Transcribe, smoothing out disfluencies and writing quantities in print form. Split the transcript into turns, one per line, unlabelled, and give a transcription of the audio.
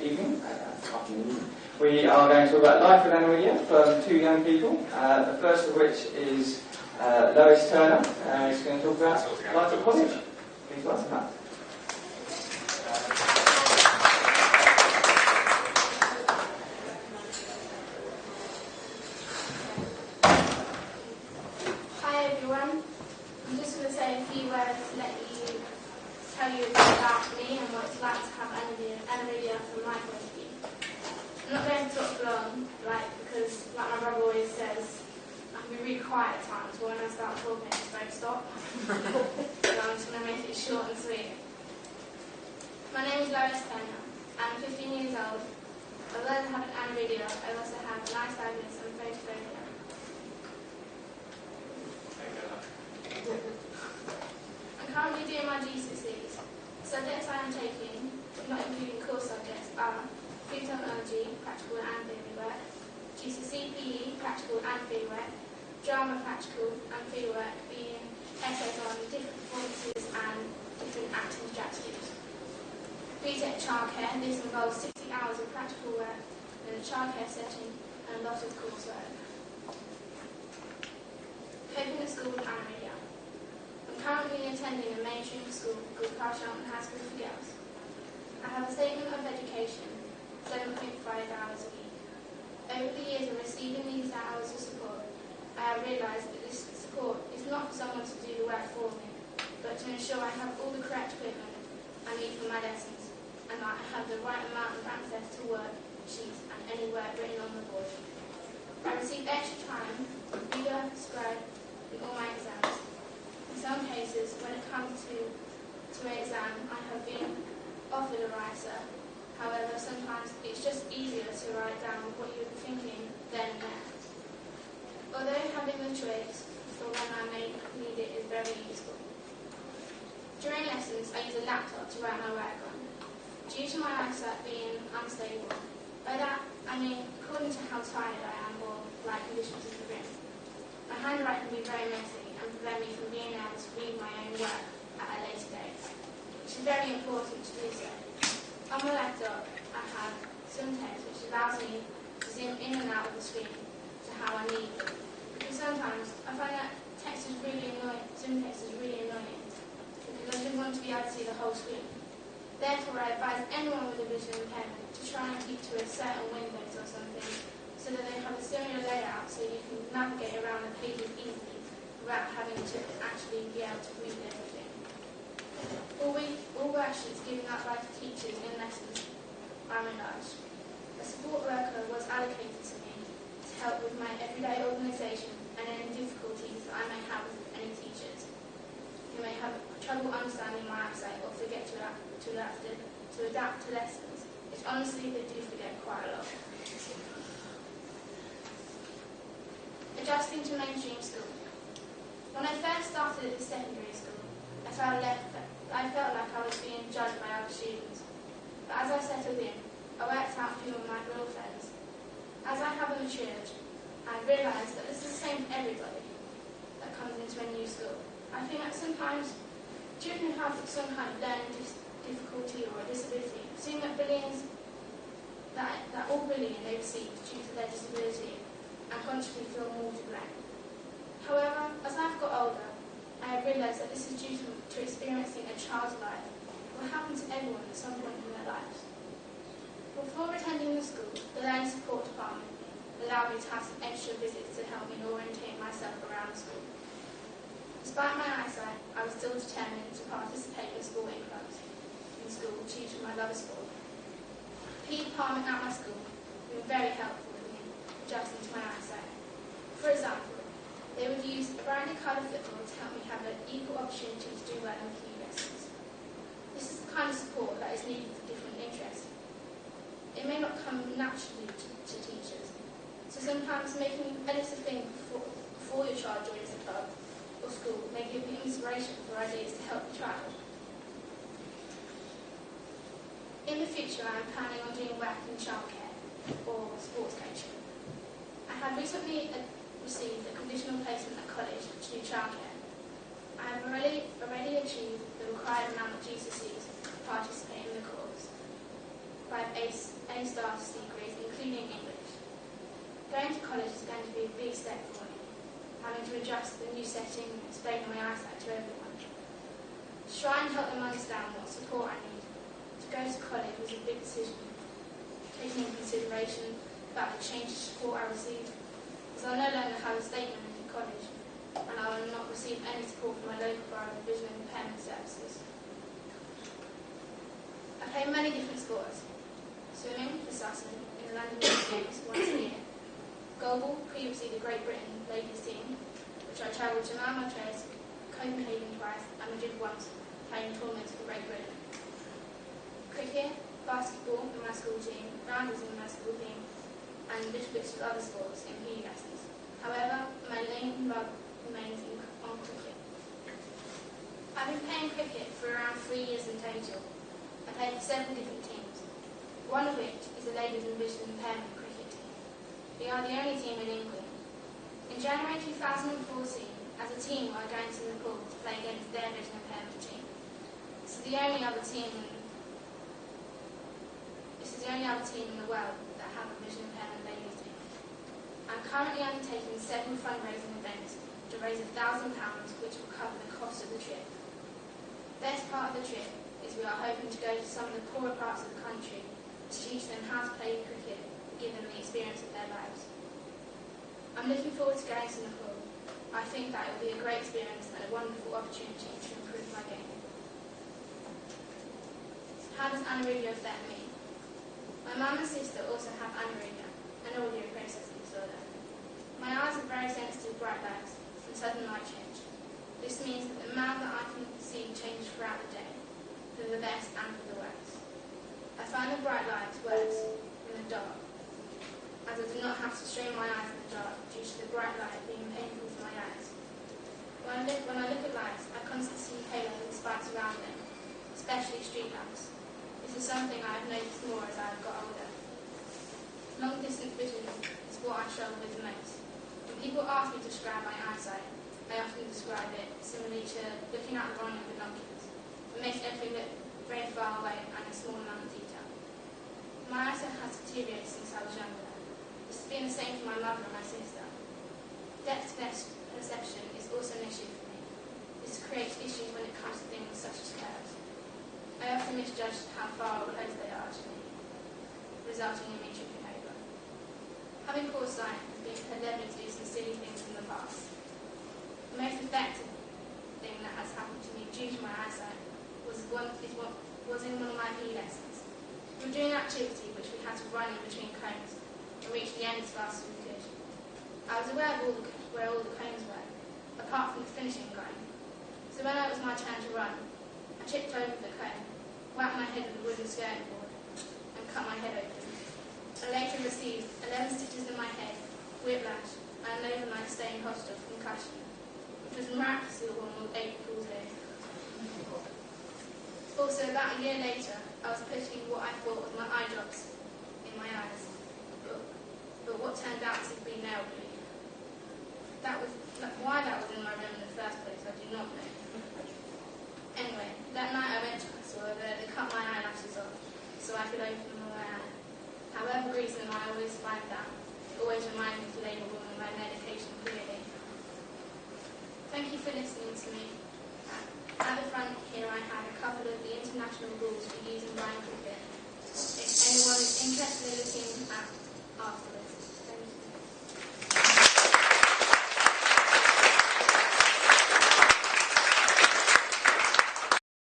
afternoon. We are going to talk about life with Aniridia from two young people. The first of which is Lois Turner. She's going to talk about life at college. Please welcome her.
Hi everyone. I'm just going to say a few words to tell you about me and what it's like to have Aniridia from my point of view. I'm not going to talk long, because like my brother always says, I can be really quiet at times, but when I start talking, I just don't stop. So I'm just going to make it short and sweet. My name is Lois Turner. I'm 15 years old. Although I have an Aniridia, I also have nice diagnosis and photophobia. I'm currently doing my GCSEs. Subjects I am taking, not including core subjects, are food technology, practical and theory work, GCSE PE, practical and theory work, drama, practical and theory work, being essays on different performances and different acting strategies. BTEC childcare, this involves 60 hours of practical work in a childcare setting and a lot of coursework. Coping at school with Aniridia. I'm currently attending a mainstream school called Carshalton High School for Girls. I have a statement of education, 7.5 hours a week. Over the years of receiving these hours of support, I have realised that this support is not for someone to do the work for me, but to ensure I have all the correct equipment I need for my lessons, and that I have the right amount of access to work sheets and any work written on the board. I receive extra time, reader, scribe, in all my exams. In some cases, when it comes to an exam, I have been offered a writer. However, sometimes it's just easier to write down what you're thinking then and there. Although having the choice for when I may need it is very useful. During lessons, I use a laptop to write my work on. Due to my eyesight being unstable, by that I mean according to how tired I am or light conditions in the room. My handwriting can be very messy and prevent me from being able to read my own work at a later date, which is very important to do so. On my laptop, I have some text which allows me to zoom in and out of the screen to how I need it. Because sometimes I find that text is really annoying, zoom text is really annoying, because I just want to be able to see the whole screen. Therefore, I advise anyone with a visual impairment to try and keep to a certain windows or something, so that they have a similar layout so you can navigate around the pages easily without having to actually be able to read everything. All worksheets given out by teachers in lessons are enlarged. A support worker was allocated to me to help with my everyday organisation and any difficulties that I may have with any teachers who may have trouble understanding my eyesight or forget to adapt to lessons, which honestly they do forget quite a lot. Adjusting to mainstream school. When I first started at the secondary school, I felt like I was being judged by other students. But as I settled in, I worked out who were my real friends. As I have matured, I realised that this is the same for everybody that comes into a new school. I think that sometimes children have some kind of learning difficulty or a disability, seeing that all bullying they receive due to their disability and consciously feel more to blame. However, as I've got older, I have realised that this is due to experiencing a child's life. It will happen to everyone at some point in their lives. Before attending the school, the Learning Support Department allowed me to have some extra visits to help me orientate myself around the school. Despite my eyesight, I was still determined to participate in sporting clubs in school due to my love of sport. The PE department at my school has been very helpful with me adjusting to my eyesight. For example, they would use a brightly coloured football to help me have an equal opportunity to do well in PE lessons. This is the kind of support that is needed for different interests. It may not come naturally to teachers, so sometimes making a list of things before your child joins the club or school may give you inspiration for ideas to help the child. In the future, I am planning on doing work in childcare or sports coaching. I have recently received a conditional placement at college to do childcare. I have already achieved the required amount of GCSEs to participate in the course. I've aced obtain status degrees, including English. Going to college is going to be a big step for me, having to adjust to the new setting and explain my eyesight to everyone. To try and help them understand what support I need to go to college was a big decision, taking into consideration about the change of support I received, as I no longer have a statement in college, and I will not receive any support from my local borough of vision impairment services. I play many different sports: swimming for Sutton in the London Games once a year, goalball, previously the Great Britain ladies team, which I travelled to Malmö, Copenhagen twice, and Madrid once, playing tournaments for Great Britain. Cricket, basketball in my school team, rounders in my school team, and little bits of other sports in PE lessons. However, my main love remains on cricket. I've been playing cricket for around 3 years in total. I played for several different teams, one of which is the Ladies and Vision Impairment cricket team. We are the only team in England. In January 2014, as a team, we are going to Nepal to play against their vision impairment team. This is the only other team in the world that have a vision impairment ladies team. I'm currently undertaking several fundraising events to raise £1,000, which will cover the cost of the trip. The best part of the trip is we are hoping to go to some of the poorer parts of the country to teach them how to play cricket and give them the experience of their lives. I'm looking forward to going to Nepal. I think that it will be a great experience and a wonderful opportunity to improve my game. How does Aniridia affect me? My mum and sister also have Aniridia, an audio processing disorder. My eyes are very sensitive to bright lights and sudden light change. This means that the amount that I can see changes throughout the day, for the best and for the worst. I find the bright lights worse in the dark, as I do not have to strain my eyes in the dark due to the bright light being painful to my eyes. When I look at lights, I constantly see halos and spikes around them, especially street lamps. This is something I have noticed more as I have got older. Long-distance vision is what I struggle with the most. When people ask me to describe my eyesight, I often describe it similarly to looking out the wrong of binoculars. It makes everything look very far away and a small amount of detail. My eyesight has deteriorated since I was younger. This has been the same for my mother and my sister. Depth perception is also an issue for me. This creates issues when it comes to things such as curves. I often misjudge how far or close they are to me, resulting in me tripping over. Having poor sight has led me to do some silly things in the past. The most effective thing that has happened to me due to my eyesight was in one of my PE lessons. We were doing an activity which we had to run in between cones and reach the end as fast as we could. I was aware of where all the cones were, apart from the finishing cone. So when it was my turn to run, I tripped over the cone, whacked my head with a wooden skirting board, and cut my head open. I later received 11 stitches in my head, whiplash, and an overnight stay in hospital for concussion, which was miraculously on April Fool's Day. Also, about a year later, I was putting what I thought was my eye drops in my eyes, but what turned out to be nail glue. Why that was in my room in the first place, I do not know. Anyway, that night I went to hospital where they cut my eyelashes off so I could open them my eye. However reason I always find that, it always reminds me to label women my medication clearly. Thank you for listening to me. At the front here I have a couple of the international rules for using blind cricket. If anyone is interested in looking at